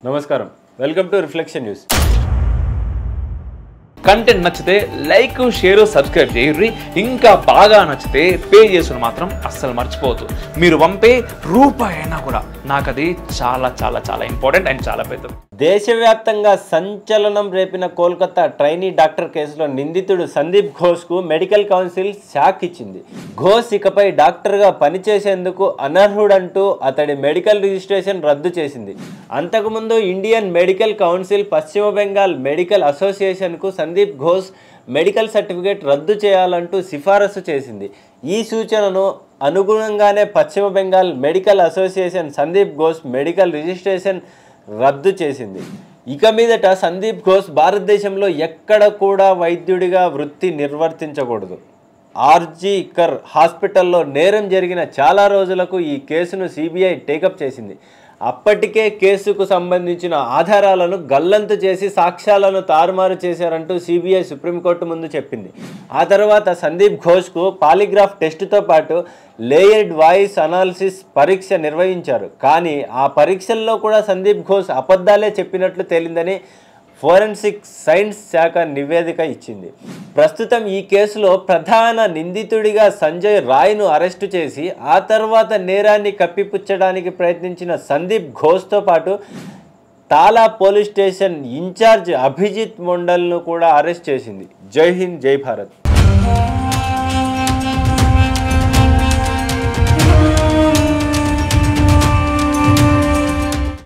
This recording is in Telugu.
నమస్కారం welcome to reflection news content నచ్చితే లైక్ షేర్ సబ్స్క్రైబ్ చేయండి ఇంకా బాగా నచ్చితే పే చేసుకుని మాత్రం అస్సలు మర్చిపోవద్దు మీరు పంపే రూపాయి అయినా కూడా నాకు అది చాలా చాలా చాలా ఇంపార్టెంట్ అండ్ చాలా పెద్దది దేశవ్యాప్తంగా సంచలనం రేపిన కోల్కతా ట్రైనీ డాక్టర్ కేసులో నిందితుడు సందీప్ ఘోష్కు మెడికల్ కౌన్సిల్ షాక్ ఇచ్చింది. ఘోష్ ఇకపై డాక్టర్గా పనిచేసేందుకు అనర్హుడంటూ అతడి మెడికల్ రిజిస్ట్రేషన్ రద్దు చేసింది. అంతకుముందు ఇండియన్ మెడికల్ కౌన్సిల్ పశ్చిమ బెంగాల్ మెడికల్ అసోసియేషన్కు సందీప్ ఘోష్ మెడికల్ సర్టిఫికేట్ రద్దు చేయాలంటూ సిఫారసు చేసింది. ఈ సూచనను అనుగుణంగానే పశ్చిమ Bengal medical association Sandeep Ghosh medical registration రద్దు చేసింది. ఇక మీదట సందీప్ ఘోష్ భారతదేశంలో ఎక్కడ కూడా వైద్యుడిగా వృత్తి నిర్వర్తించకూడదు. ఆర్జీ కర్ హాస్పిటల్లో నేరం జరిగిన చాలా రోజులకు ఈ కేసును సిబిఐ టేకప్ చేసింది. అప్పటికే కేసుకు సంబంధించిన ఆధారాలను గల్లంతు చేసి సాక్ష్యాలను తారుమారు చేశారంటూ సిబిఐ సుప్రీంకోర్టు ముందు చెప్పింది. ఆ తర్వాత సందీప్ ఘోష్కు పాలిగ్రాఫ్ టెస్టుతో పాటు లేయర్డ్ వాయిస్ అనాలిసిస్ పరీక్ష నిర్వహించారు. కానీ ఆ పరీక్షల్లో కూడా సందీప్ ఘోష్ అబద్ధాలే చెప్పినట్లు తేలిందని ఫోరెన్సిక్ సైన్స్ శాఖ నివేదిక ఇచ్చింది. ప్రస్తుతం ఈ కేసులో ప్రధాన నిందితుడిగా సంజయ్ రాయ్ను అరెస్టు చేసి ఆ తర్వాత నేరాన్ని కప్పిపుచ్చడానికి ప్రయత్నించిన సందీప్ ఘోష్తో పాటు తాలా పోలీస్ స్టేషన్ ఇన్ఛార్జ్ అభిజిత్ మండల్ను కూడా అరెస్ట్ చేసింది. జై హింద్, జై భారత్.